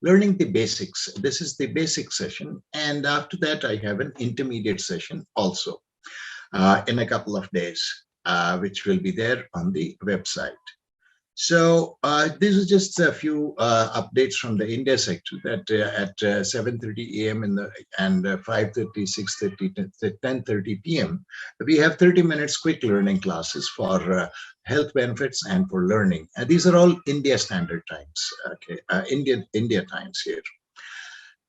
learning the basics. This is the basic session. And after that, I have an intermediate session also in a couple of days, which will be there on the website. So this is just a few updates from the India sector that at 7:30 a.m. and 5:30, 6:30, 10:30 p.m. we have 30 minutes quick learning classes for health benefits and for learning. These are all India standard times. Okay, India times here.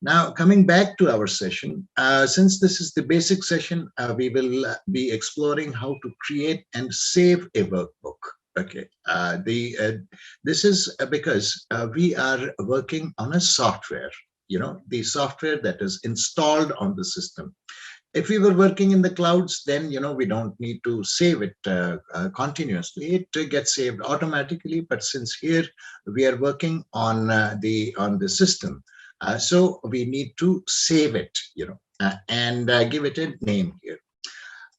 Now, coming back to our session, since this is the basic session, we will be exploring how to create and save a workbook. Okay, this is because we are working on a software, the software that is installed on the system. If we were working in the clouds, then, we don't need to save it continuously. It gets saved automatically. But since here we are working on the system, so we need to save it, and give it a name here.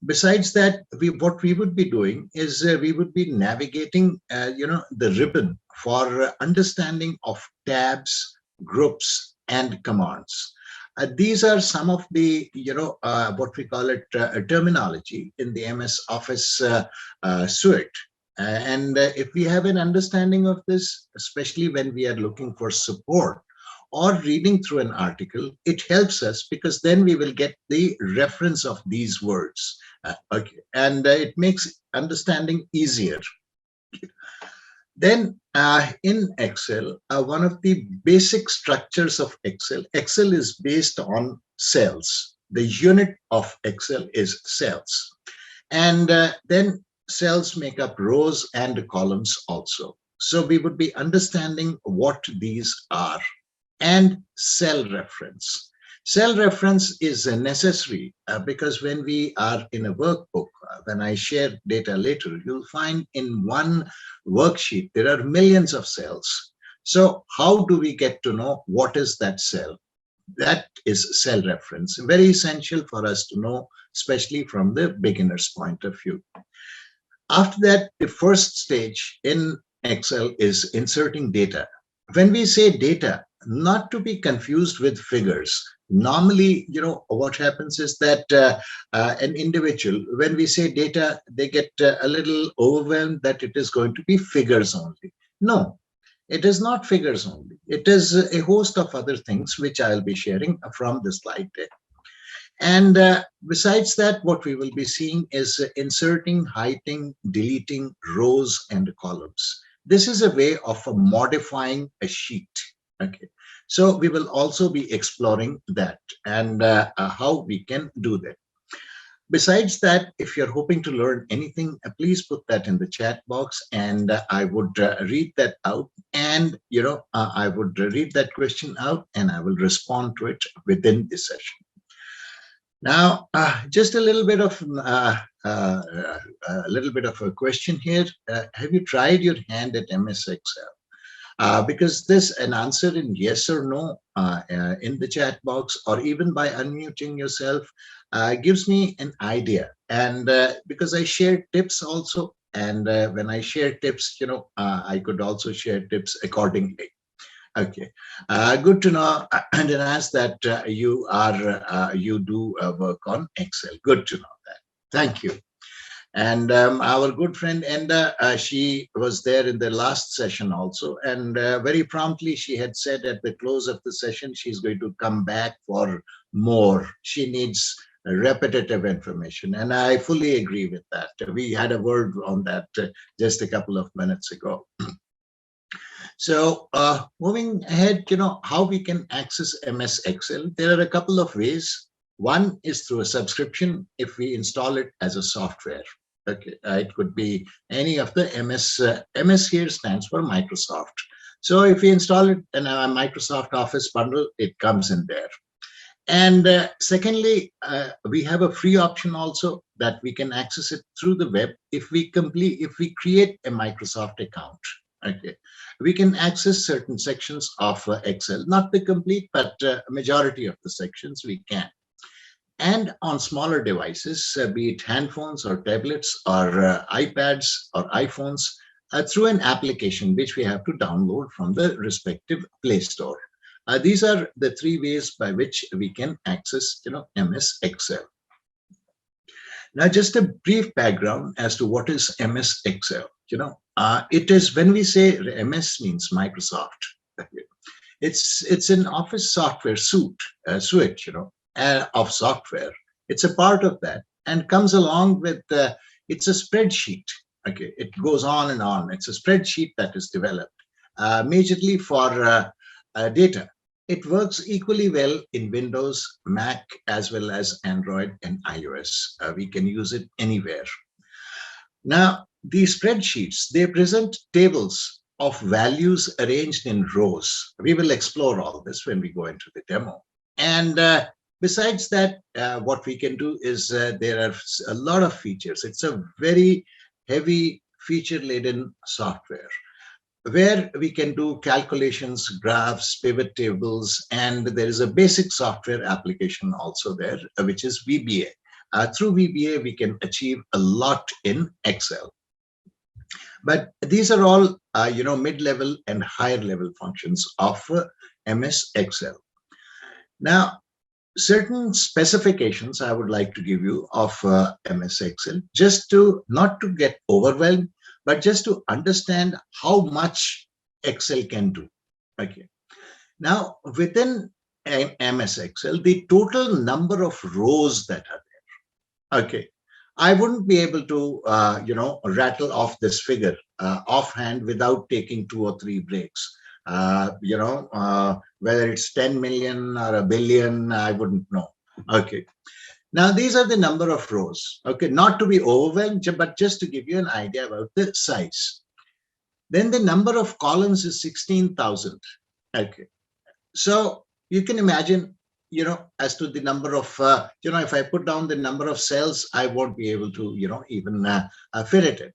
Besides that, what we would be doing is we would be navigating, the ribbon for understanding of tabs, groups, and commands. These are some of the, what we call it terminology in the MS Office suite. And if we have an understanding of this, especially when we are looking for support or reading through an article, it helps us because then we will get the reference of these words. Okay, and it makes understanding easier. Then in Excel, one of the basic structures of Excel is based on cells. The unit of Excel is cells. And then cells make up rows and columns also. So we would be understanding what these are. And cell reference. Cell reference is necessary because when we are in a workbook, when I share data later, you'll find in one worksheet, there are millions of cells. So how do we get to know what is that cell? That is cell reference, very essential for us to know, especially from the beginner's point of view. After that, the first stage in Excel is inserting data. When we say data, not to be confused with figures. Normally, what happens is that an individual, when we say data, they get a little overwhelmed that it is going to be figures only. No, it is not figures only. It is a host of other things, which I'll be sharing from the slide deck. And besides that, what we will be seeing is inserting, hiding, deleting rows and columns. This is a way of modifying a sheet. Okay, so we will also be exploring that and how we can do that. Besides that, if you're hoping to learn anything, please put that in the chat box, and I would read that out. And I would read that question out, and I will respond to it within this session. Now, just a little bit of a question here. Have you tried your hand at MS Excel? Because an answer in yes or no in the chat box, or even by unmuting yourself, gives me an idea. And because I share tips also, and when I share tips, I could also share tips accordingly. Okay, good to know, Dinesh, that you do work on Excel. Good to know that. Thank you. And our good friend Enda, she was there in the last session also. And very promptly, she had said at the close of the session, she's going to come back for more. She needs repetitive information. And I fully agree with that. We had a word on that just a couple of minutes ago. So moving ahead, how we can access MS Excel. There are a couple of ways. One is through a subscription if we install it as a software. Okay, it could be any of the MS. MS here stands for Microsoft. So if we install it in a Microsoft Office bundle, it comes in there. And secondly, we have a free option also that we can access it through the web if we create a Microsoft account. Okay, we can access certain sections of Excel, not the complete, but majority of the sections we can. And on smaller devices, be it handphones or tablets or iPads or iPhones, through an application which we have to download from the respective Play Store. These are the three ways by which we can access, MS Excel. Now, just a brief background as to what is MS Excel. It is, when we say MS means Microsoft. It's an office software suite, of software. It's a part of that and comes along with. It's a spreadsheet. Okay, it goes on and on. It's a spreadsheet that is developed majorly for data. It works equally well in Windows, Mac, as well as Android and iOS. We can use it anywhere. Now, these spreadsheets, they present tables of values arranged in rows. We will explore all this when we go into the demo. And besides that, what we can do is there are a lot of features. It's a very heavy feature-laden software where we can do calculations, graphs, pivot tables, and there is a basic software application also there, which is VBA. Through VBA, we can achieve a lot in Excel. But these are all, mid-level and higher level functions of MS Excel. Now, certain specifications I would like to give you of MS Excel, just to not to get overwhelmed, but just to understand how much Excel can do. Okay. Now, within MS Excel, the total number of rows that are there. Okay. I wouldn't be able to, rattle off this figure offhand without taking 2 or 3 breaks. Whether it's 10 million or a billion, I wouldn't know. Okay. Now, these are the number of rows. Okay. Not to be overwhelmed, but just to give you an idea about the size. Then the number of columns is 16,000. Okay. So you can imagine, as to the number of, if I put down the number of cells, I won't be able to, even fit it in.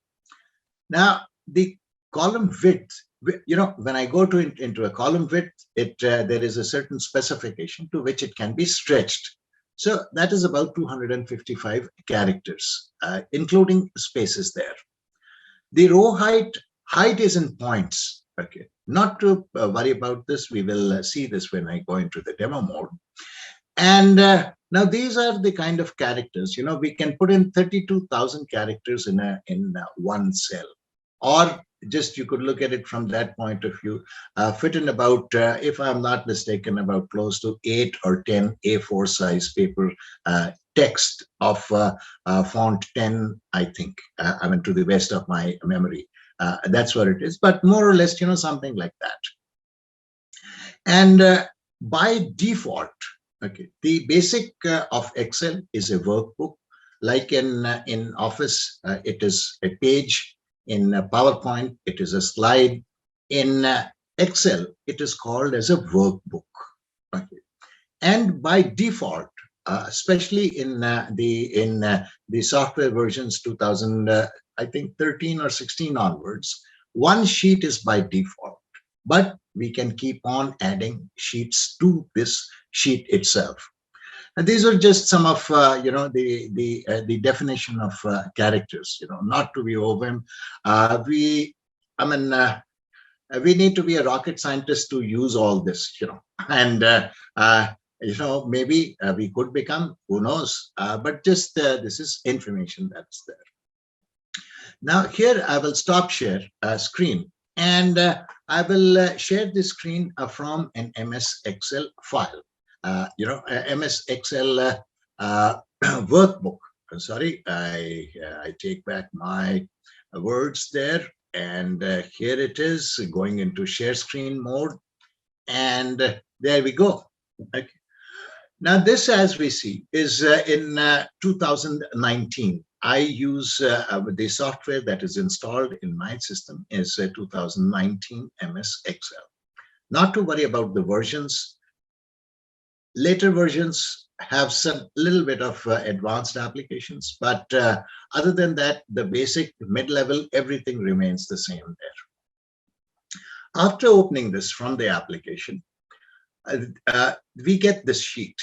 Now, the column width, when I go into a column width, there is a certain specification to which it can be stretched. So that is about 255 characters, including spaces there. The row height is in points. Okay. Not to worry about this. We will see this when I go into the demo mode. And now these are the kind of characters, we can put in 32,000 characters in one cell. Or just you could look at it from that point of view, fit in about, if I'm not mistaken, about close to 8 or 10 A4 size paper text of font 10, I think, to the best of my memory. That's what it is, but more or less, something like that. And by default, okay, the basic of Excel is a workbook. Like in Office, it is a page. In PowerPoint, it is a slide. In Excel, it is called as a workbook. Okay. And by default, especially in the software versions 2000, I think 13 or 16 onwards, one sheet is by default, but we can keep on adding sheets to this sheet itself. And these are just some of the definition of characters. Not to be overwhelmed. We need to be a rocket scientist to use all this. And maybe we could become. Who knows? But just this is information that's there. Now here I will stop share screen, and I will share the screen from an MS Excel file. MS Excel workbook. Sorry, I take back my words there, and here it is going into share screen mode, and there we go. Okay. Now this, as we see, is in 2019. I use the software that is installed in my system is 2019 MS Excel. Not to worry about the versions. Later versions have some little bit of advanced applications, but other than that, the basic mid-level, everything remains the same there. After opening this from the application, we get this sheet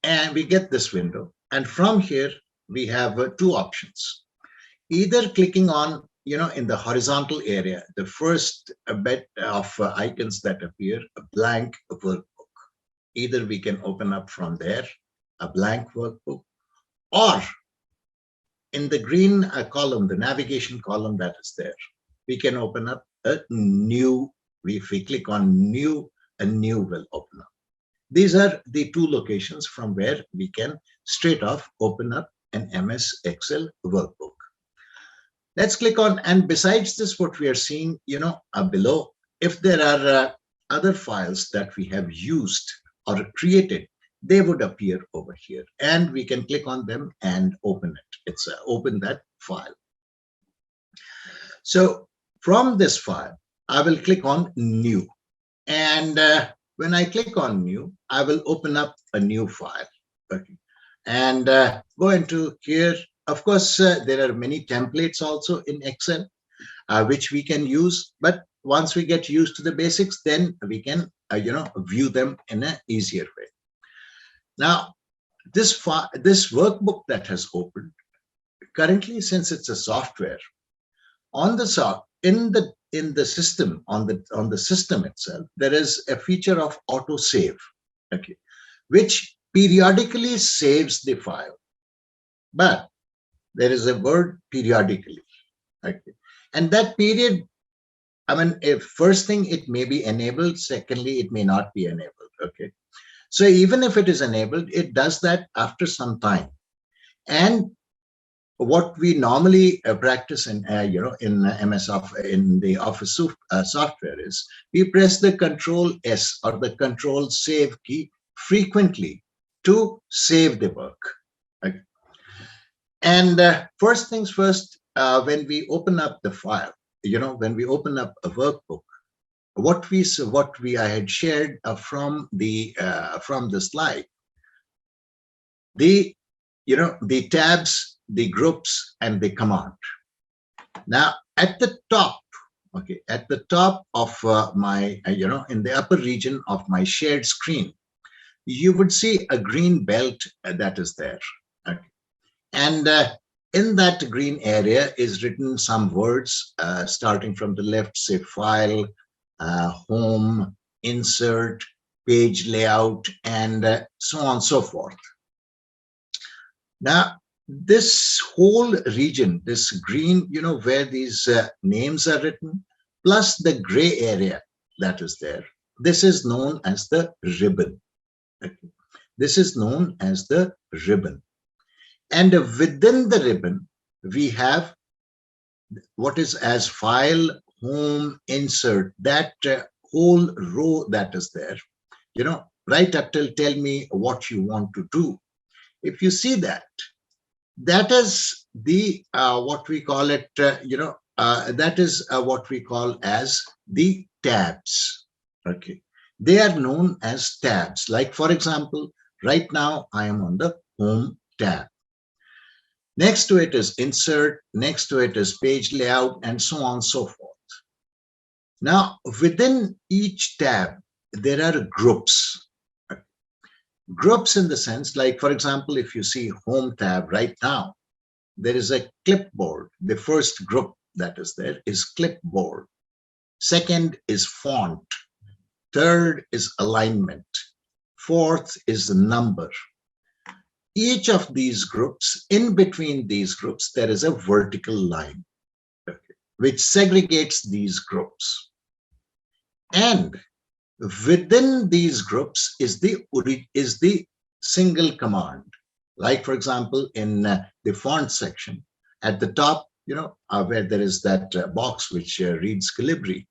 and we get this window. And from here, we have 2 options. Either clicking on, in the horizontal area, the first bit of icons that appear, a blank workbook. Either we can open up from there a blank workbook, or in the green column, the navigation column that is there, we can open up a new. If we click on new, a new will open up. These are the two locations from where we can straight off open up an MS Excel workbook. Let's click on, and besides this, what we are seeing, below, if there are other files that we have used or created, they would appear over here, and we can click on them and open it. It's open that file. So from this file, I will click on new, and when I click on new, I will open up a new file. Okay, and go into here. Of course, there are many templates also in Excel, which we can use. But once we get used to the basics, then we can, view them in an easier way. Now, this workbook that has opened currently, since it's a software, on the in the system, on the system itself, there is a feature of auto save, okay, which periodically saves the file. But there is a word periodically, okay, and that period, I mean, if first thing, it may be enabled, secondly, it may not be enabled. Okay, so even if it is enabled, it does that after some time. And what we normally practice in in in the Office software is we press the Control S or the Control Save key frequently to save the work. Okay. And first things first, when we open up the file, when we open up a workbook, what I had shared from the slide, the tabs, the groups, and the command. Now at the top, okay, at the top of my in the upper region of my shared screen, you would see a green belt that is there. Okay. And in that green area is written some words starting from the left, say file, home, insert, page layout, and so on and so forth. Now, this whole region, this green, where these names are written, plus the gray area that is there, this is known as the ribbon. Okay. This is known as the ribbon. And within the ribbon, we have what is as file, home, insert, that whole row that is there, right up till tell me what you want to do. If you see that, that is the what we call it, that is what we call as the tabs. Okay, they are known as tabs. Like, for example, right now I am on the home tab. Next to it is insert, next to it is page layout, and so on and so forth. Now, within each tab, there are groups. Groups in the sense, like, for example, if you see home tab right now, there is a clipboard. The first group that is there is clipboard. Second is font. Third is alignment. Fourth is the number. Each of these groups, in between these groups, there is a vertical line, okay, which segregates these groups. And within these groups is the single command. Like, for example, in the font section, at the top, where there is that box which reads Calibri,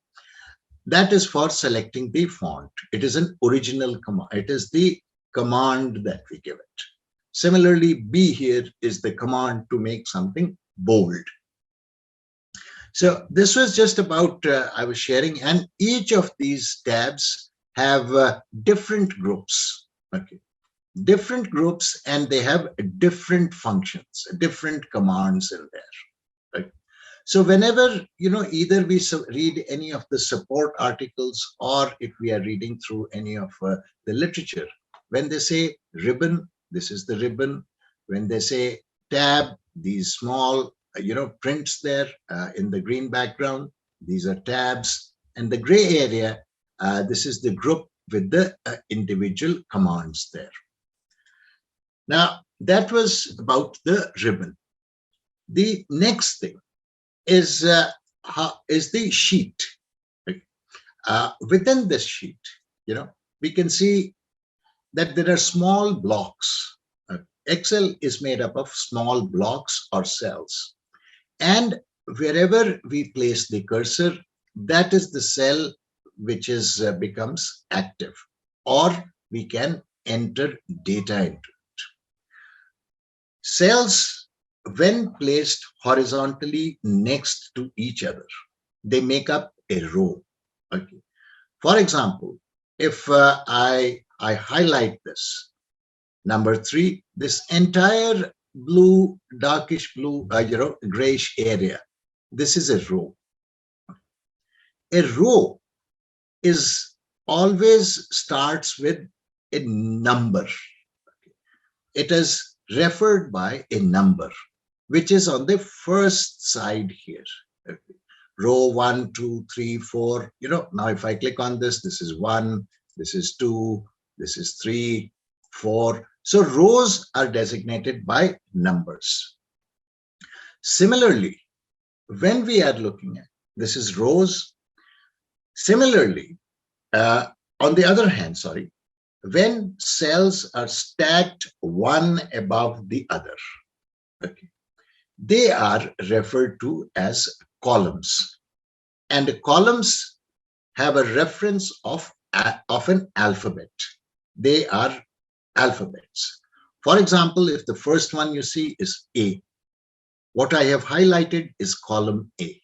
that is for selecting the font. It is an original command. It is the command that we give it. Similarly, B here is the command to make something bold. So this was just about, I was sharing, and each of these tabs have different groups, okay, different groups, and they have different functions, different commands in there. Right? So whenever, either we read any of the support articles, or if we are reading through any of the literature, when they say ribbon, this is the ribbon. When they say tab, these small, prints there in the green background, these are tabs. And the gray area, this is the group with the individual commands there. Now, that was about the ribbon. The next thing is the sheet. Within this sheet, we can see that there are small blocks. Excel is made up of small blocks or cells. And wherever we place the cursor, that is the cell which becomes active, or we can enter data into it. Cells, when placed horizontally next to each other, they make up a row. Okay. For example, if I highlight this, number 3, this entire blue, darkish blue, grayish area, this is a row. A row is always starts with a number. It is referred by a number, which is on the first side here. Okay. Row 1, 2, 3, 4. Now if I click on this, this is 1, this is 2, this is 3, 4. So rows are designated by numbers. Similarly, when we are looking at this is rows. Similarly, on the other hand, when cells are stacked one above the other, okay, they are referred to as columns. And columns have a reference of an alphabet. They are alphabets. For example, if the first one you see is A, what I have highlighted is column A.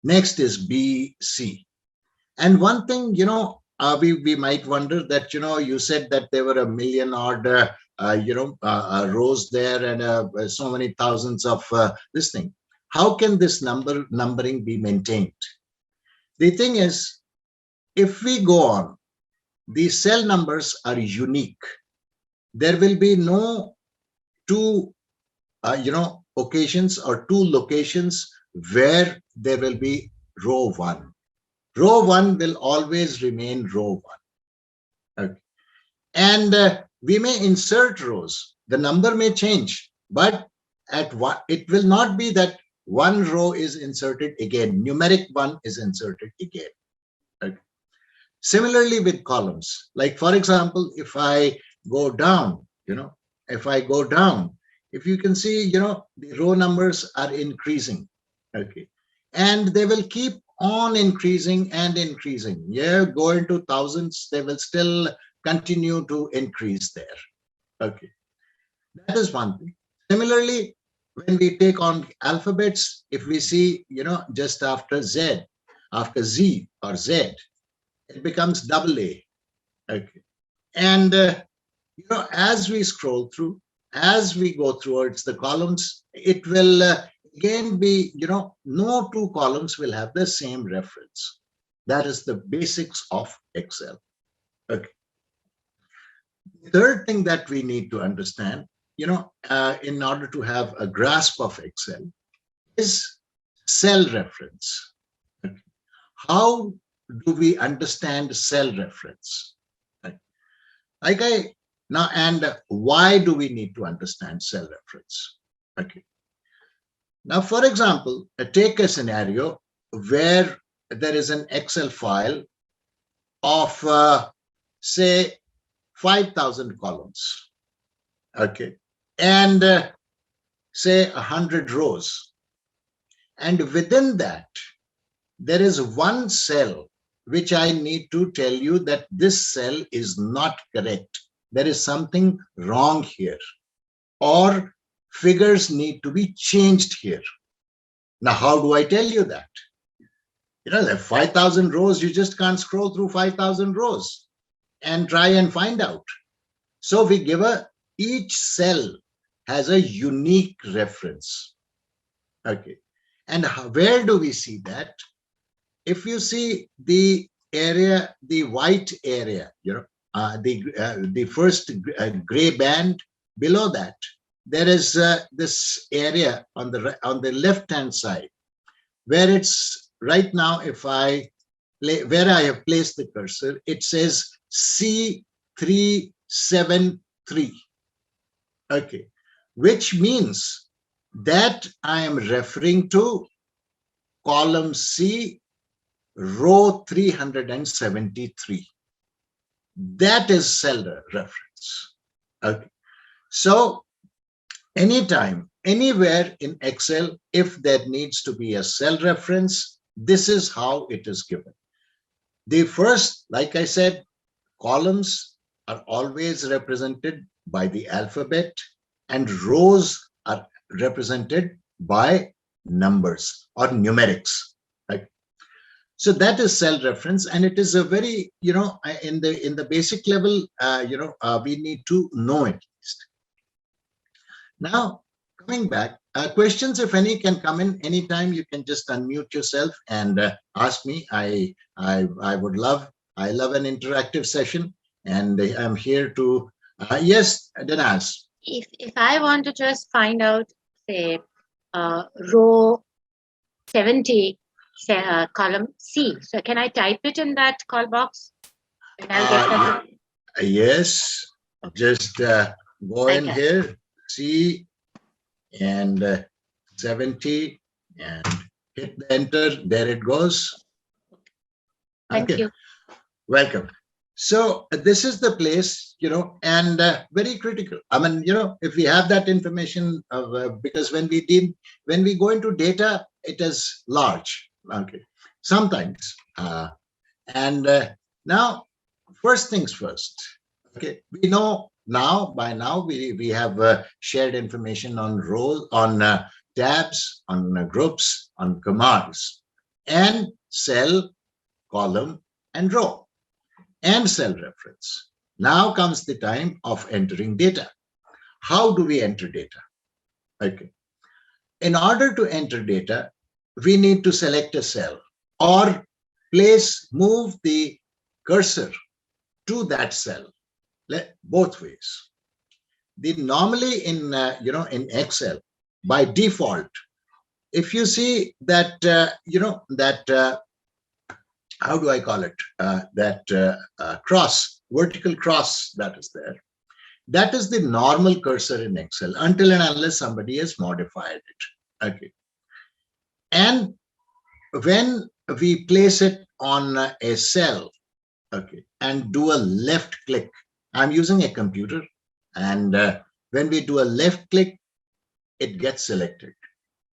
Next is B, C. And one thing, we might wonder that, you said that there were 1 million odd, rows there and so many thousands of this thing. How can this numbering be maintained? The thing is, if we go on, the cell numbers are unique. There will be no two, occasions or two locations where there will be row 1. Row 1 will always remain row 1. Okay. And we may insert rows. The number may change, but at what it will not be that one row is inserted again. Numeric 1 is inserted again. Okay. Similarly with columns, like for example, if I go down, if you can see, the row numbers are increasing. Okay. And they will keep on increasing and increasing. Yeah, go into thousands, they will still continue to increase there. Okay. That is one thing. Similarly, when we take on alphabets, if we see, just after Z or Z, it becomes double A. Okay. And, as we scroll through, as we go towards the columns, it will again be, no two columns will have the same reference. That is the basics of Excel. Okay. The third thing that we need to understand, in order to have a grasp of Excel, is cell reference. Okay. How do we understand cell reference? Okay. Now, and why do we need to understand cell reference? Okay. Now, for example, take a scenario where there is an Excel file of, say, 5,000 columns, okay, and say 100 rows. And within that, there is one cell which I need to tell you that this cell is not correct. There is something wrong here, or figures need to be changed here. Now, how do I tell you that? There are 5,000 rows, you just can't scroll through 5,000 rows and try and find out. So we give each cell has a unique reference. Okay. And where do we see that? If you see the area, the white area, the first gray band, below that, there is this area on the left-hand side where it's right now, if I where I have placed the cursor, it says C373. Okay, which means that I am referring to column C, row 373. That is cell reference. Okay, so anytime, anywhere in Excel, if there needs to be a cell reference, this is how it is given. The first, like I said, columns are always represented by the alphabet and rows are represented by numbers or numerics. Right? So that is cell reference, and it is a very, in the basic level, we need to know it. Now, coming back, questions, if any, can come in anytime. You can just unmute yourself and ask me. I love an interactive session, and I'm here to, yes, Dinas. If I want to just find out, say, row 70, column C, so can I type it in that call box? And I'll get that. Yes, just go in here, C and 70 and hit the enter. There it goes. Thank you. Welcome. So this is the place, and very critical. I mean, if we have that information, because when we go into data, it is large. Okay, sometimes, and now, first things first. Okay, we know now. By now, we have shared information on rows, on tabs, on groups, on commands, and cell, column, and row, and cell reference. Now comes the time of entering data. How do we enter data? Okay. In order to enter data, we need to select a cell or move the cursor to that cell. Both ways. Normally in in Excel, by default, if you see that how do I call it? Vertical cross that is there. That is the normal cursor in Excel until and unless somebody has modified it. Okay. And when we place it on a cell, okay, and do a left click, I'm using a computer, and when we do a left click, it gets selected.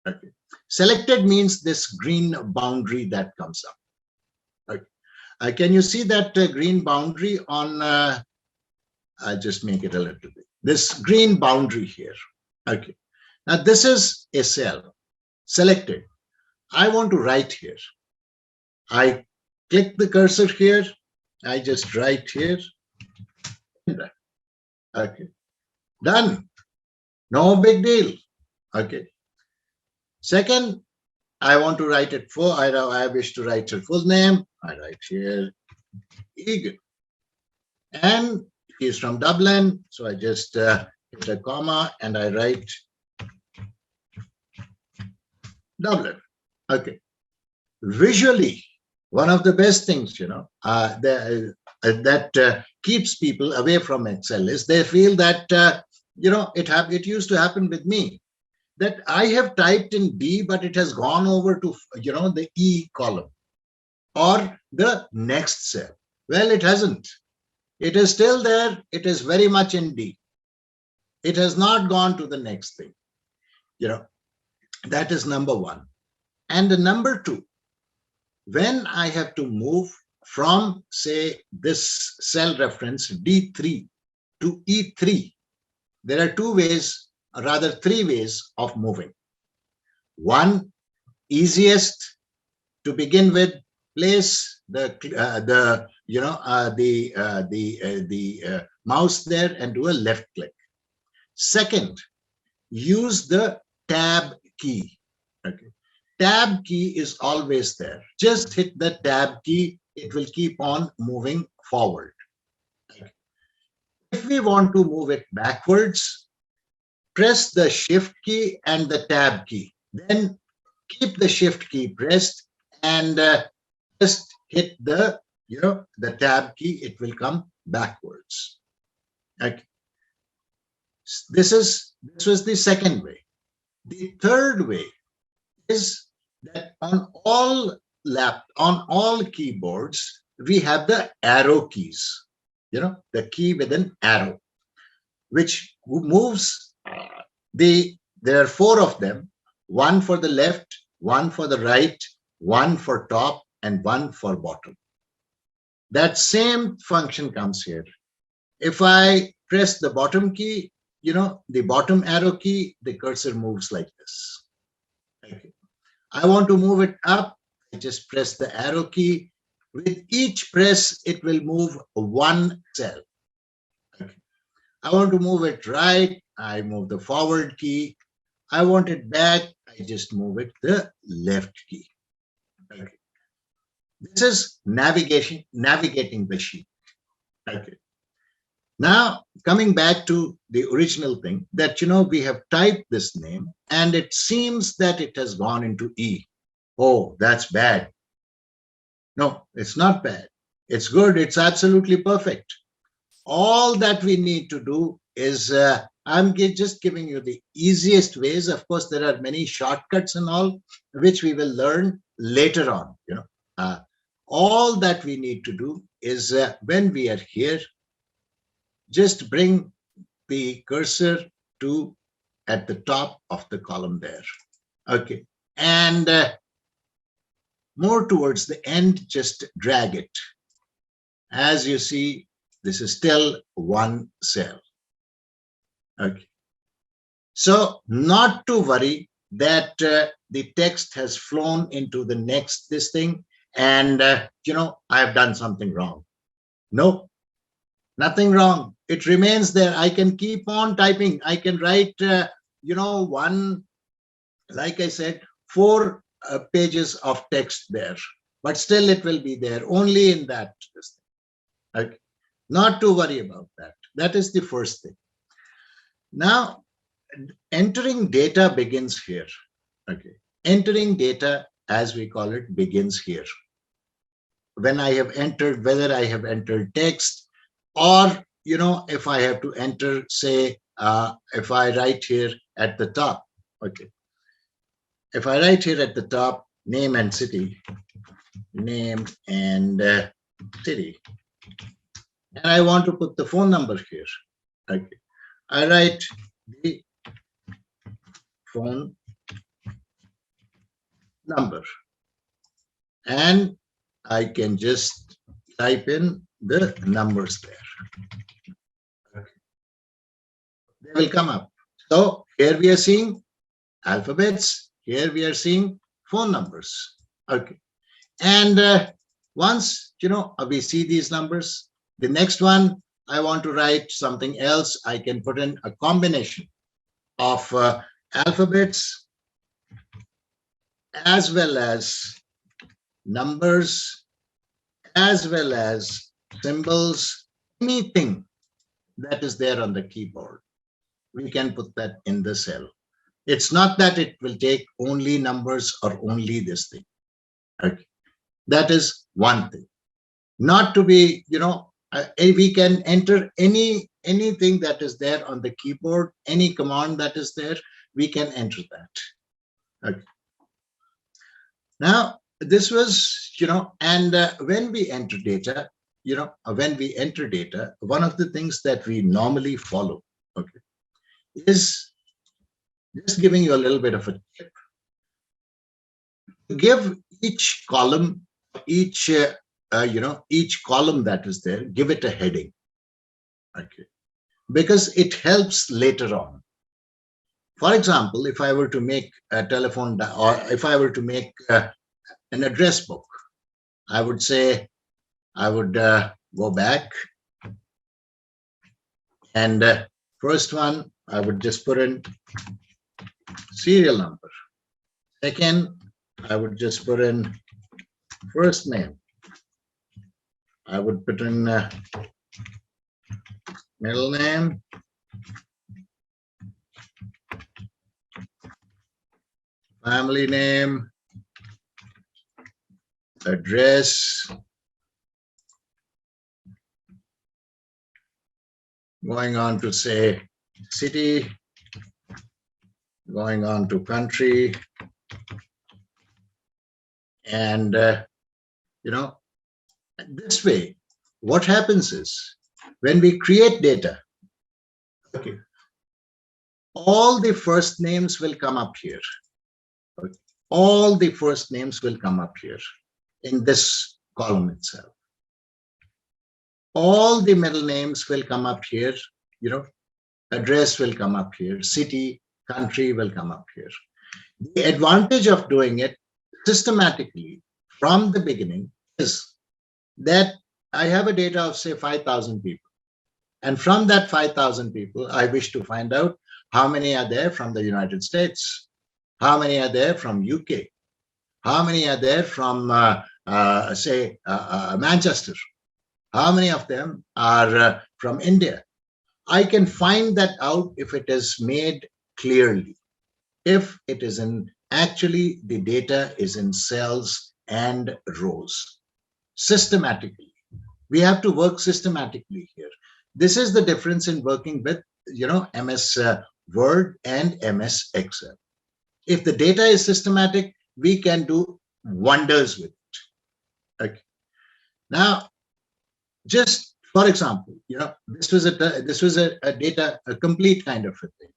Okay. Selected means this green boundary that comes up. Can you see that green boundary on, I'll just make it a little bit, this green boundary here. Okay. Now this is a cell, selected. I want to write here. I click the cursor here. I just write here. Okay. Done. No big deal. Okay. Second, I want to write it I wish to write your full name. I write here Egan. And he's from Dublin. So I just hit a comma and I write Dublin. Okay. Visually, one of the best things, that keeps people away from Excel is they feel that, it used to happen with me, that I have typed in D, but it has gone over to, the E column or the next cell. Well, it hasn't. It is still there. It is very much in D. It has not gone to the next thing. That is number one. And the number two, when I have to move from, say, this cell reference D3 to E3, there are two ways, or rather three ways of moving. One, easiest to begin with, place the mouse there and do a left click. Second, use the tab key. Okay. Tab key is always there. Just hit the tab key. It will keep on moving forward. Okay. If we want to move it backwards, press the shift key and the tab key. Then keep the shift key pressed and just hit the, the tab key, it will come backwards. Okay. This was the second way. The third way is that on all keyboards, we have the arrow keys, the key with an arrow, which moves there are four of them, one for the left, one for the right, one for top, and one for bottom. That same function comes here. If I press the bottom key, the bottom arrow key, the cursor moves like this. Okay. I want to move it up, I just press the arrow key. With each press, it will move one cell. Okay. I want to move it right, I move the forward key. I want it back, I just move it the left key. Okay. This is navigating the sheet. Okay. Now, coming back to the original thing that, we have typed this name and it seems that it has gone into E. Oh, that's bad. No, it's not bad. It's good. It's absolutely perfect. All that we need to do is, I'm just giving you the easiest ways. Of course, there are many shortcuts and all, which we will learn later on. All that we need to do is when we are here, just bring the cursor to at the top of the column there. Okay. And more towards the end, just drag it. As you see, this is still one cell. Okay. So not to worry that the text has flown into the next this thing and, I've done something wrong. No, nothing wrong. It remains there. I can keep on typing. I can write, one, like I said, 4 pages of text there, but still it will be there only in that. Okay. Not to worry about that. That is the first thing. Now, entering data begins here. Okay. Entering data, as we call it, begins here. When I have entered, whether I have entered text or, if I have to enter, say, if I write here at the top, okay. If I write here at the top, name and city, name and city, and I want to put the phone number here, okay. I write the phone number and I can just type in the numbers there. Okay. They will come up. So here we are seeing alphabets. Here we are seeing phone numbers. Okay. And once, we see these numbers, the next one, I want to write something else. I can put in a combination of alphabets as well as numbers, as well as symbols, anything that is there on the keyboard. We can put that in the cell. It's not that it will take only numbers or only this thing. Okay. That is one thing. Not to be, we can enter anything that is there on the keyboard, any command that is there, we can enter that. Okay. Now, this was, and when we enter data, one of the things that we normally follow, okay, is just giving you a little bit of a tip. Give each column, each column that is there, give it a heading, okay, because it helps later on. For example, if I were to make a telephone, or if I were to make an address book, I would say, I would go back, and first one, I would just put in serial number. Second, I would just put in first name. I would put in middle name, family name, address, going on to say city, going on to country, and this way, what happens is when we create data, okay, all the first names will come up here. Okay. All the first names will come up here in this column itself. All the middle names will come up here, address will come up here, city, country will come up here. The advantage of doing it systematically from the beginning is that I have a data of say 5,000 people. And from that 5,000 people, I wish to find out how many are there from the United States, how many are there from UK, how many are there from Manchester, how many of them are from India. I can find that out if it is made clearly, if it is in actually the data is in cells and rows systematically. We have to work systematically here. This is the difference in working with MS Word and MS Excel. If the data is systematic, we can do wonders with it. Okay. Now, just for example, this was a data, a complete kind of a thing.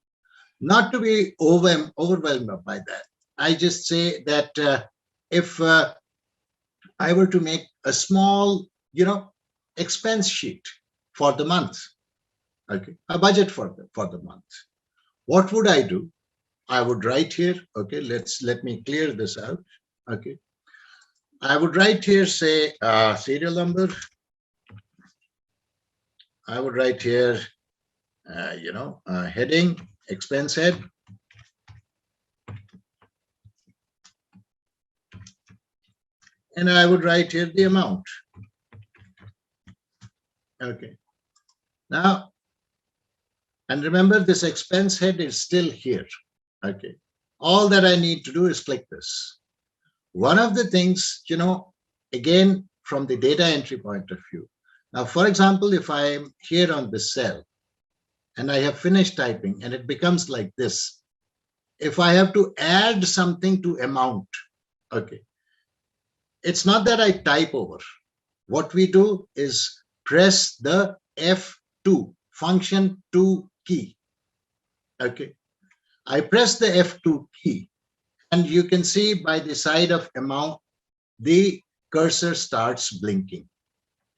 Not to be overwhelmed by that. I just say that if I were to make a small, expense sheet for the month, okay, a budget for the month, what would I do? I would write here, okay, let me clear this out, okay. I would write here, say, serial number. I would write here, heading, expense head. And I would write here the amount. Okay. Now, and remember this expense head is still here. Okay. All that I need to do is click this. One of the things, again, from the data entry point of view. Now, for example, if I'm here on this cell and I have finished typing and it becomes like this, if I have to add something to amount, okay, it's not that I type over. What we do is press the F2, function 2 key. Okay. I press the F2 key and you can see by the side of amount, the cursor starts blinking.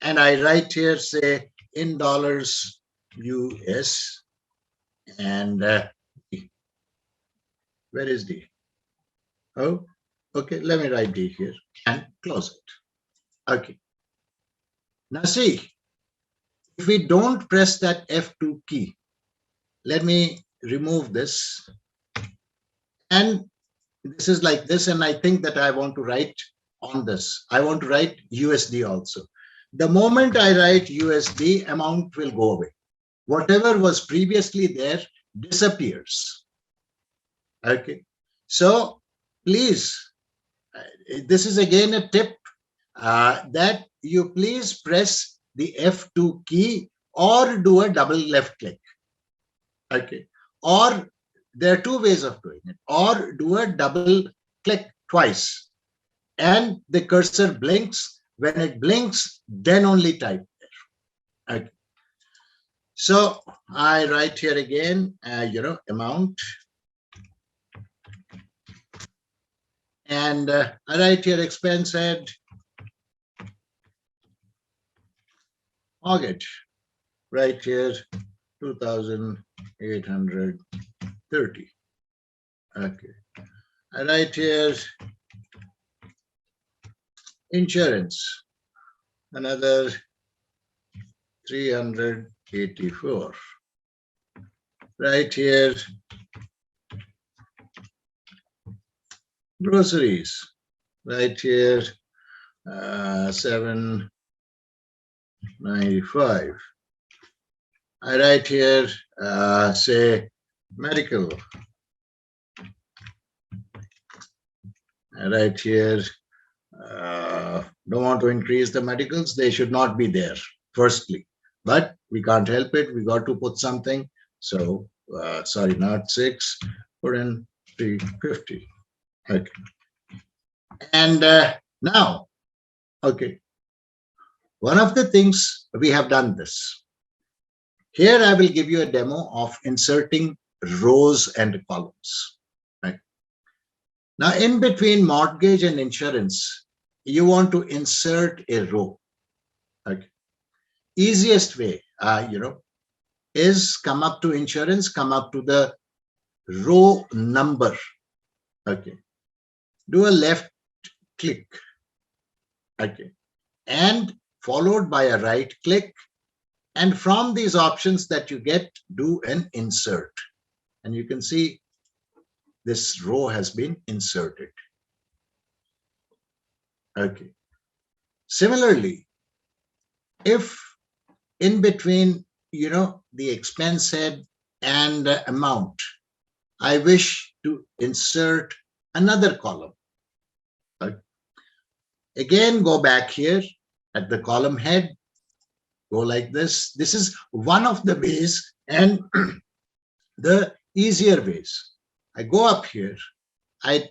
And I write here, say, in dollars US, and where is D? Oh, okay, let me write D here and close it. Okay. Now see, if we don't press that F2 key, let me remove this. And this is like this, and I think that I want to write on this. I want to write USD also. The moment I write USD, amount will go away. Whatever was previously there disappears. Okay. So please, this is again a tip that you please press the F2 key or do a double left click. Okay. Or there are two ways of doing it, or do a double click twice and the cursor blinks. When it blinks, then only type there. Okay. So I write here again, amount. And I write here expense head, mortgage, right here, 2,830. Okay. I write here insurance, another 384. Right here, groceries, right here, 795. I write here, say, medical. I write here, don't want to increase the medicals, they should not be there, firstly. But we can't help it. We got to put something. So, sorry, not 6, put in 350. Okay. And now, okay, one of the things we have done this. Here I will give you a demo of inserting rows and columns. Right? Now, in between mortgage and insurance, you want to insert a row. Okay. Easiest way, is come up to insurance, come up to the row number. Okay. Do a left click. Okay. And followed by a right click. And from these options that you get, do an insert. And you can see this row has been inserted. Okay. Similarly, if in between, the expense head and amount, I wish to insert another column. Okay. Again, go back here at the column head, go like this. This is one of the ways and the easier ways. I go up here, I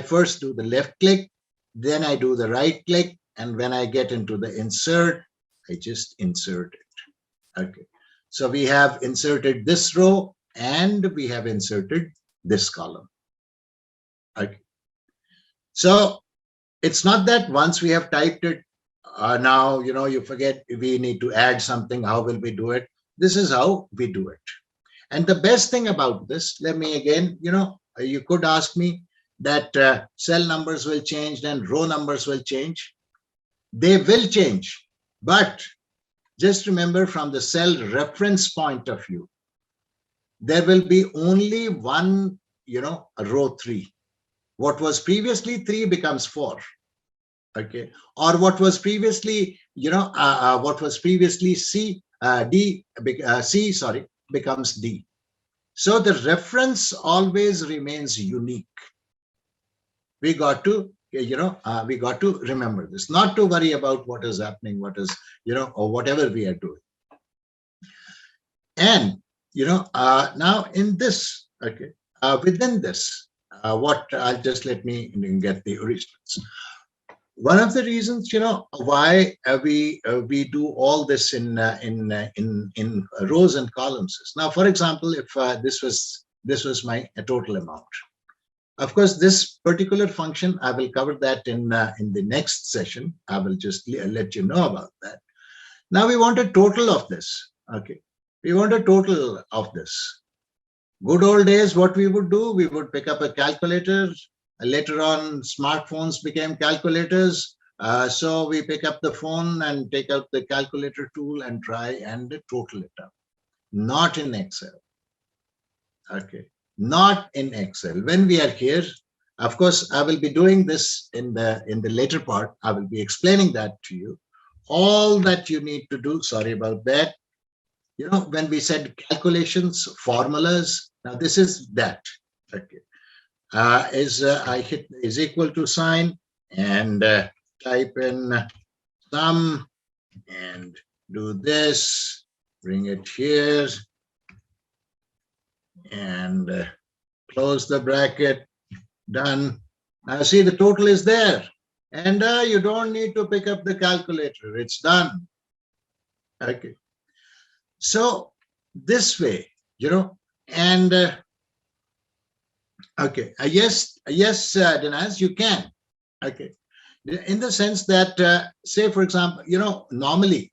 first do the left click, then I do the right click, and when I get into the insert, I just insert it. Okay. So we have inserted this row and we have inserted this column. Okay. So it's not that once we have typed it, now, you forget we need to add something. How will we do it? This is how we do it. And the best thing about this, let me again, you could ask me that cell numbers will change and row numbers will change. They will change. But just remember, from the cell reference point of view, there will be only one, row 3. What was previously 3 becomes 4. Okay. Or what was previously, what was previously C, becomes D. So the reference always remains unique. We got to, we got to remember this, not to worry about what is happening, what is, or whatever we are doing. And, now in this, okay, within this, what I'll just let me get the originals. One of the reasons, why we do all this in rows and columns is, now, for example, if this was my total amount. Of course, this particular function, I will cover that in the next session. I will just let you know about that. Now we want a total of this. Okay, we want a total of this. Good old days, what we would do, we would pick up a calculator. Later on, smartphones became calculators. So we pick up the phone and take out the calculator tool and try and total it up. Not in Excel. Okay, not in Excel. When we are here, of course, I will be doing this in the later part. I will be explaining that to you. All that you need to do, sorry about that. When we said calculations, formulas, now this is that. Okay. I hit is equal to sign and type in sum and do this, bring it here and close the bracket, done. Now see, the total is there and you don't need to pick up the calculator, it's done. Okay. So this way, and okay, yes, Dinesh, you can. Okay, in the sense that, say, for example, normally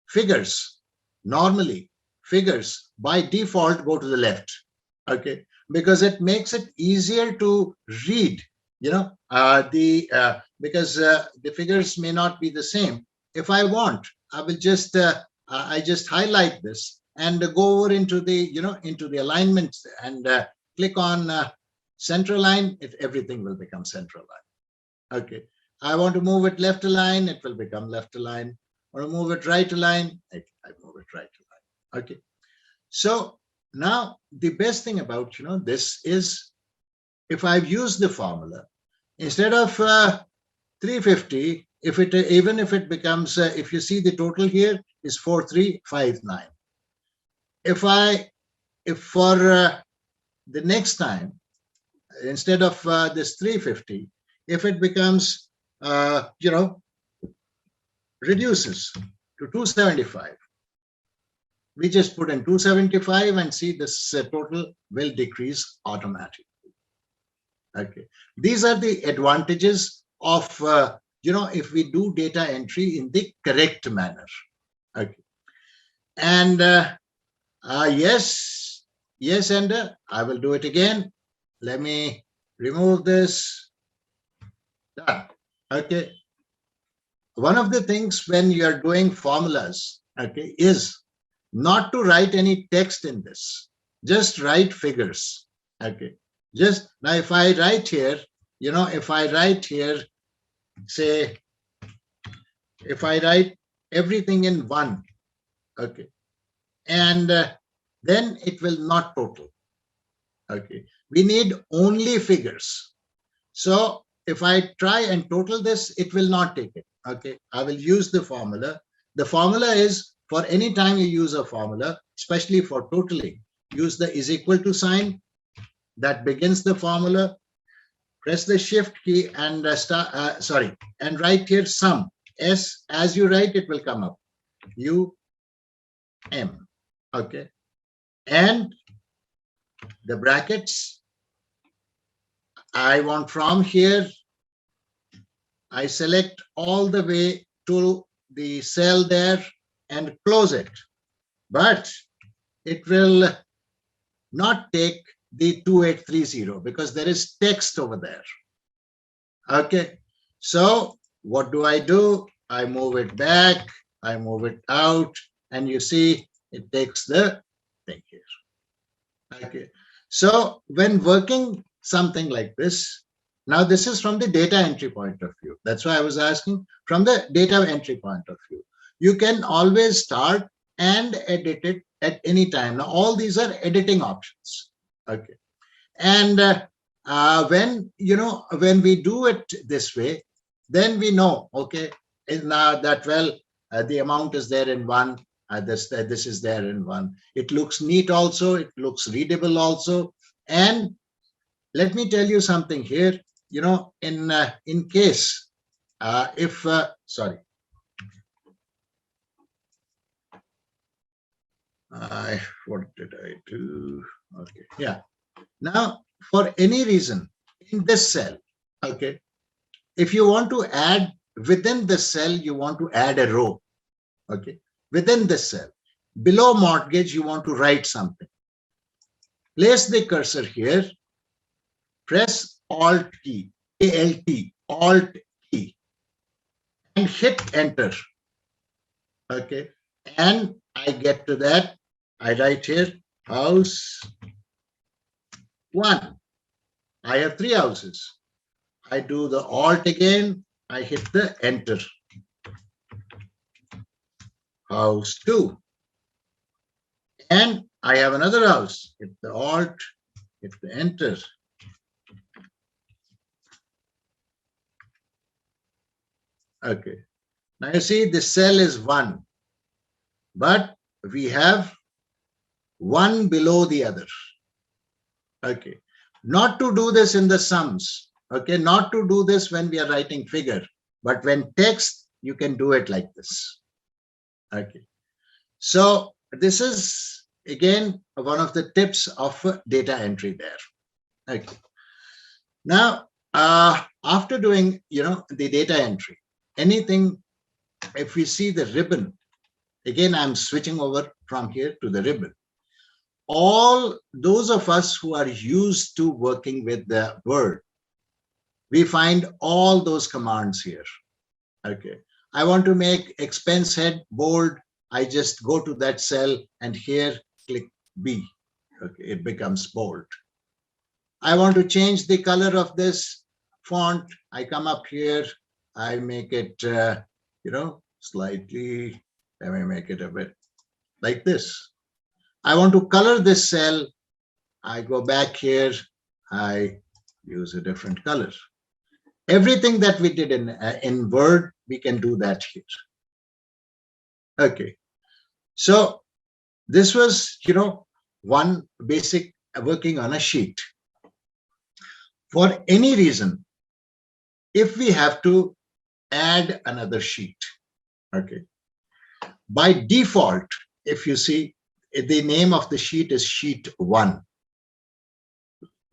figures by default go to the left. Okay, because it makes it easier to read. Because the figures may not be the same. If I want, I will just I just highlight this and go over into the into the alignment and click on center line. Everything will become central line. Okay, I want to move it left align, it will become left align. I want to move it right align, I move it right align. Okay, so now the best thing about this is, if I've used the formula, instead of 350, if it even if it becomes, if you see the total here is 4359. If for the next time, instead of this 350, if it becomes, reduces to 275, we just put in 275 and see this total will decrease automatically. Okay, these are the advantages of if we do data entry in the correct manner. Okay, and yes, and I will do it again. Let me remove this. Done. Okay, one of the things when you are doing formulas, okay, is not to write any text in this, just write figures. Okay, just now if I write here, if I write here, say, if I write everything in one, okay, and then it will not total. Okay, we need only figures. So if I try and total this, it will not take it. Okay, I will use the formula. The formula is, for any time you use a formula, especially for totaling, use the is equal to sign that begins the formula. Press the shift key and and write here sum. S, as you write, it will come up. U-M. Okay, and the brackets, I want from here, I select all the way to the cell there and close it. But it will not take the 2830 because there is text over there. Okay, so what do? I move it back, I move it out, and you see it takes the thing here. Okay, so when working something like this, now this is from the data entry point of view. That's why I was asking from the data entry point of view. You can always start and edit it at any time. Now all these are editing options. Okay, and when when we do it this way, then we know, okay, now that, well, the amount is there in one, this is there in one. It looks neat also, it looks readable also. And let me tell you something here, in case if sorry, what did I do? Okay, yeah, now for any reason in this cell, okay, if you want to add within the cell, you want to add a row, okay, within the cell below mortgage, you want to write something, place the cursor here, press alt key, alt key, and hit enter. Okay, and I get to that, I write here house 1. I have 3 houses. I do the alt again, I hit the enter. House 2. And I have another house. Hit the alt, hit the enter. Okay. Now you see the cell is 1, but we have one below the other. Okay. Not to do this in the sums. Okay. Not to do this when we are writing figure, but when text, you can do it like this. Okay. So this is again one of the tips of data entry there. Okay. Now, after doing, the data entry, anything, if we see the ribbon, again, I'm switching over from here to the ribbon. All those of us who are used to working with the Word, we find all those commands here. Okay. I want to make expense head bold. I just go to that cell and here click B. Okay. It becomes bold. I want to change the color of this font. I come up here. I make it, slightly, let me make it a bit like this. I want to color this cell. I go back here. I use a different color. Everything that we did in Word, we can do that here. Okay. So this was, one basic working on a sheet. For any reason, if we have to add another sheet, okay, by default, if you see, the name of the sheet is sheet 1.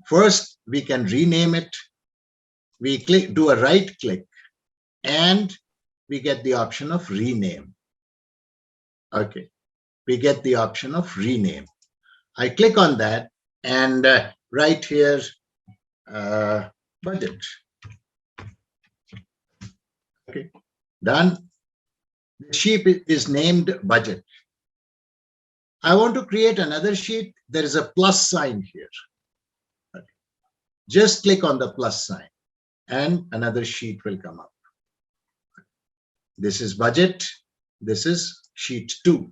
First, we can rename it. We do a right click, and we get the option of rename. Okay, we get the option of rename. I click on that, and right here, budget. Okay, done. The sheet is named budget. I want to create another sheet. There is a plus sign here. Okay. Just click on the plus sign, and another sheet will come up. This is budget. This is sheet 2.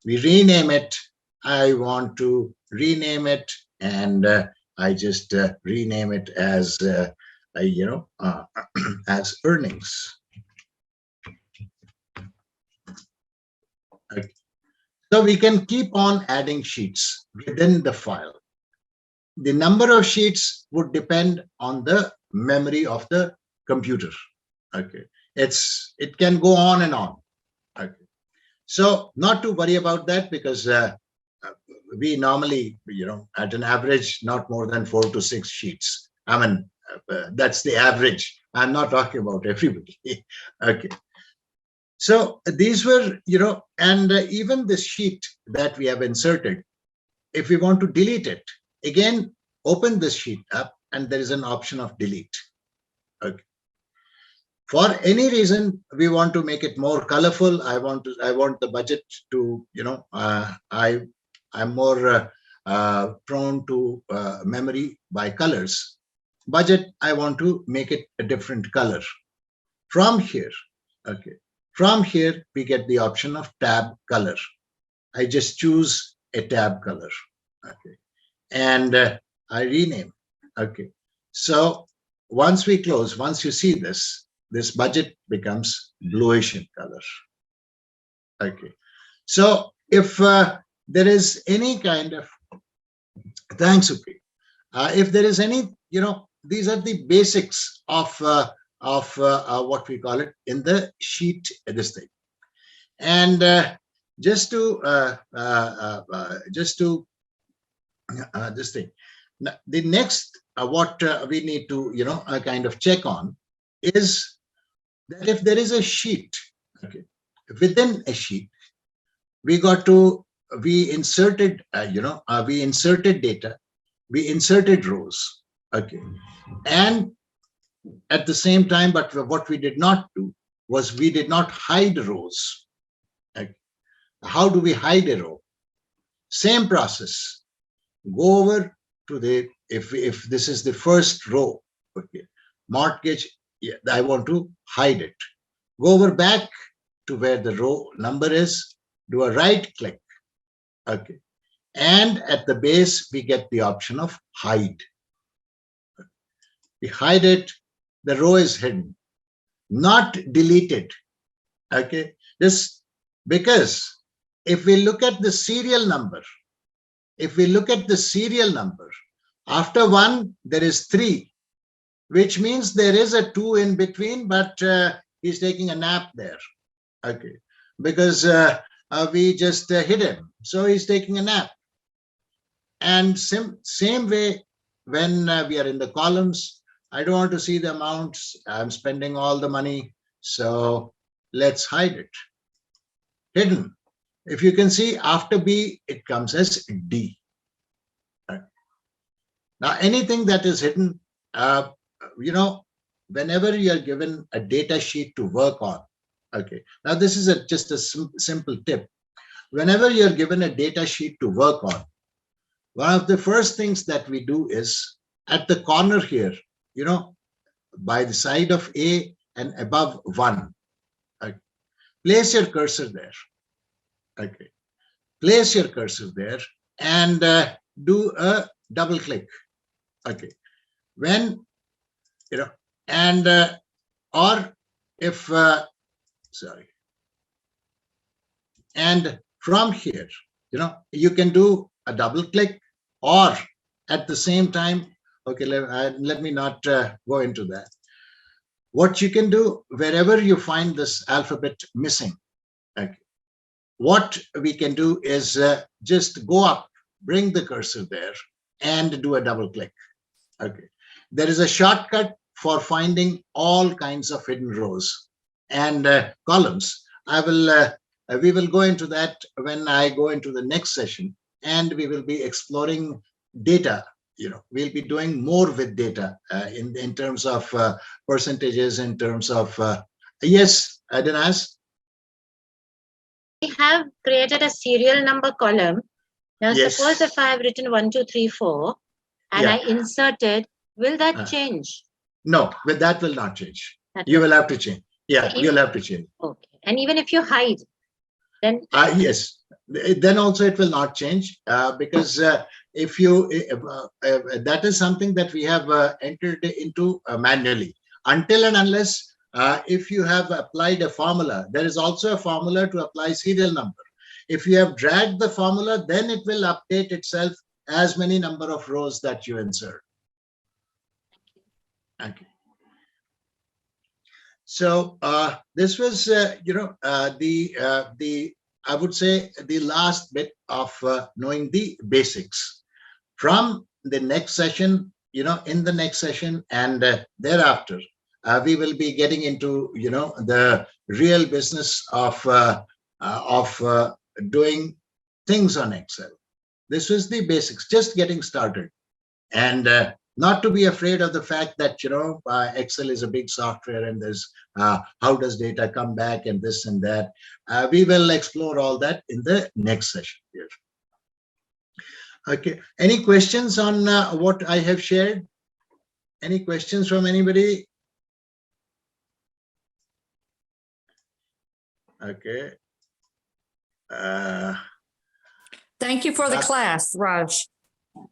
We rename it. I want to rename it, and I just rename it as as earnings. Okay. So we can keep on adding sheets within the file. The number of sheets would depend on the memory of the computer. Okay, it can go on and on. Okay, so not to worry about that, because we normally, at an average, not more than 4 to 6 sheets. I mean, that's the average. I'm not talking about everybody. Okay. So these were, and even this sheet that we have inserted, if we want to delete it, again, open this sheet up, and there is an option of delete. Okay. For any reason, we want to make it more colorful. I want the budget to, I'm more prone to memory by colors. Budget, I want to make it a different color. From here, okay. From here, we get the option of tab color. I just choose a tab color. Okay. And I rename. Okay. So once we close, once you see this budget becomes bluish in color. Okay. So if there is any kind of, thanks, Upi. If there is any, these are the basics of what we call it in the sheet, this thing. And just to this thing. Now, the next what we need to kind of check on is that if there is a sheet, okay, within a sheet, we inserted we inserted data, we inserted rows, okay, and at the same time, but what we did not do was we did not hide rows. Okay. How do we hide a row? Same process. Go over to the, if this is the first row, okay, mortgage, yeah, I want to hide it. Go over back to where the row number is, do a right click, okay, and at the base we get the option of hide. We hide it, the row is hidden, not deleted. Okay, this, because if we look at the serial number, after 1 there is 3, which means there is a 2 in between, but he's taking a nap there. Okay, because we just hit him, so he's taking a nap. And same way, when we are in the columns, I don't want to see the amounts, I'm spending all the money, so let's hide it. Hidden. If you can see, after B, it comes as D. Now, anything that is hidden, whenever you are given a data sheet to work on, okay. Now, this is just a simple tip. Whenever you're given a data sheet to work on, one of the first things that we do is at the corner here, by the side of A and above 1, okay, place your cursor there. Okay, place your cursor there and do a double click. Okay, when And or if sorry, and from here, you can do a double click, or at the same time, okay, let me not go into that. What you can do, wherever you find this alphabet missing, okay, what we can do is just go up, bring the cursor there, and do a double click. Okay, there is a shortcut for finding all kinds of hidden rows and columns. We will go into that when I go into the next session, and we will be exploring data. We'll be doing more with data in terms of percentages, in terms of yes, Dinas. We have created a serial number column. Now, Yes. suppose if I have written 1, 2, 3, 4, and Yeah. I inserted, will that change? No, but that will not change. That You will have to change. Yeah, you'll have to change. Okay. And even if you hide, then yes, then also it will not change because if you that is something that we have entered into manually. Until and unless if you have applied a formula, there is also a formula to apply serial number. If you have dragged the formula, then it will update itself as many number of rows that you insert. Okay. So this was, the I would say the last bit of knowing the basics. From the next session, in the next session and thereafter, we will be getting into the real business of doing things on Excel. This was the basics, just getting started, and not to be afraid of the fact that Excel is a big software, and there's how does data come back and this and that. We will explore all that in the next session here. Okay, any questions on what I have shared? Any questions from anybody? Okay. Thank you for the class, Raj.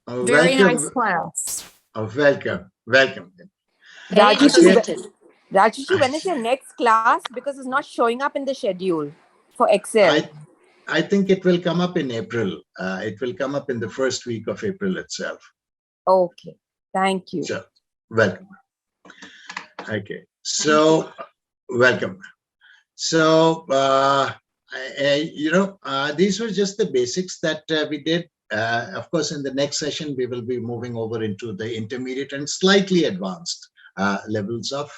Oh, Very welcome. nice class. Oh, welcome. Welcome. Rajesh, when is your next class? Because it's not showing up in the schedule for Excel. I think it will come up in April. It will come up in the first week of April itself. Okay. Thank you. So, welcome. Okay. So, welcome. So, these were just the basics that we did. Of course, in the next session, we will be moving over into the intermediate and slightly advanced levels of,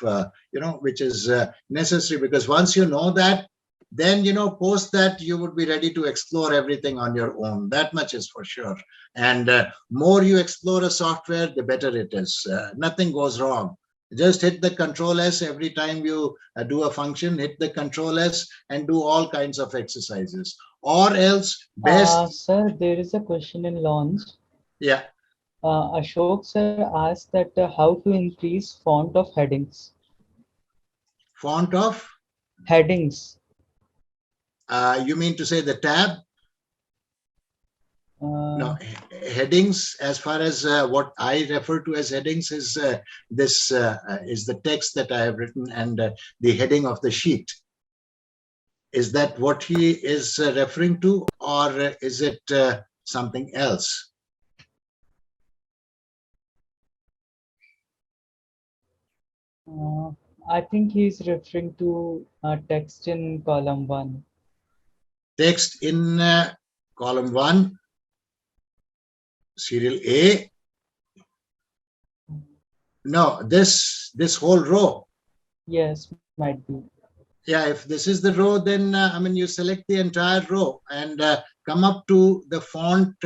which is necessary, because once you know that, then, post that, you would be ready to explore everything on your own. That much is for sure. And more you explore a software, the better it is. Nothing goes wrong. Just hit the Control S every time you do a function, hit the Control S and do all kinds of exercises. Or else best. Sir, there is a question in launch. Yeah. Ashok sir asked that how to increase font of headings. Font of? Headings. You mean to say the tab? No, headings, as far as what I refer to as headings, is this is the text that I have written and the heading of the sheet. Is that what he is referring to, or is it something else? I think he's referring to text in column 1. Text in column 1. Serial A. No, this whole row. Yes, might be. Yeah, if this is the row, then you select the entire row and come up to the font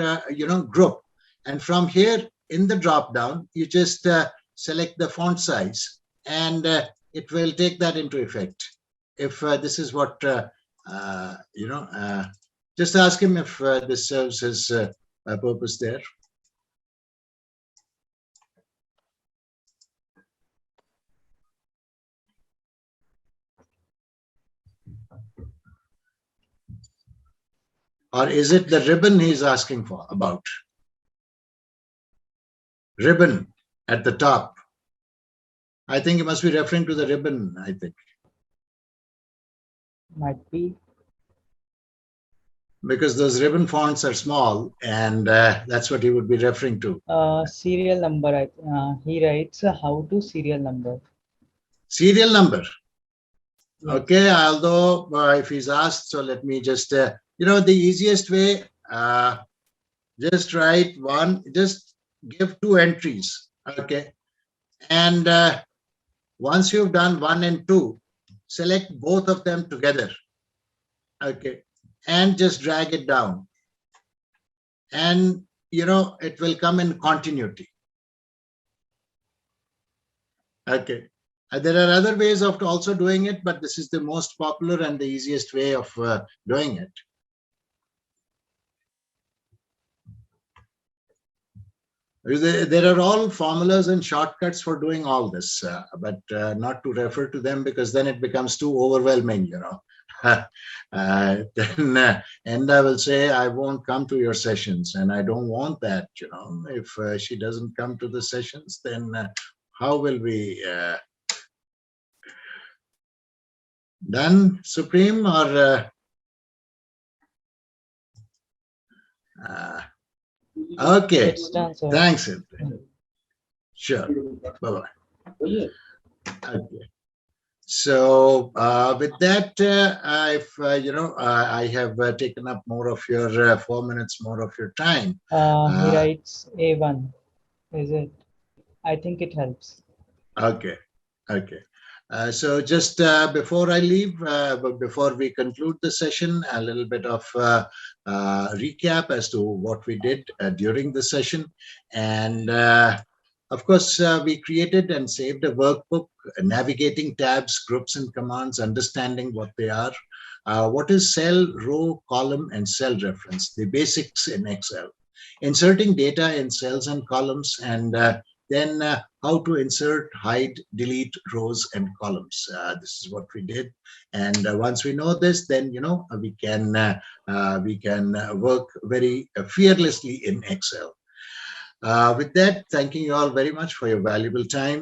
group, and from here in the drop down you just select the font size, and it will take that into effect. If this is what just ask him if this serves his purpose there. Or is it the ribbon he's asking for about? Ribbon at the top. I think you must be referring to the ribbon, I think, Might be. because those ribbon fonts are small, and that's what he would be referring to. Serial number. He writes how to serial number. Serial number. Yes. Okay, although if he's asked, so let me just, the easiest way, just write one, just give 2 entries. Okay. And once you've done 1 and 2, select both of them together. Okay. And just drag it down. And, it will come in continuity. Okay. There are other ways of also doing it, but this is the most popular and the easiest way of doing it. There are all formulas and shortcuts for doing all this, but not to refer to them, because then it becomes too overwhelming, then and I will say I won't come to your sessions, and I don't want that. If she doesn't come to the sessions, then how will we done, Supreme, or okay? It's done, sir. Thanks. Sure. Bye-bye. Okay. So with that, I have taken up more of your 4 minutes more of your time. He writes A1. Is it? I think it helps. Okay. So just before I leave, but before we conclude the session, a little bit of recap as to what we did during the session. And of course, we created and saved a workbook, navigating tabs, groups, and commands, understanding what they are. What is cell, row, column, and cell reference? The basics in Excel. Inserting data in cells and columns, and then how to insert, hide, delete rows and columns. This is what we did. And once we know this, then we can work very fearlessly in Excel. With that, thanking you all very much for your valuable time.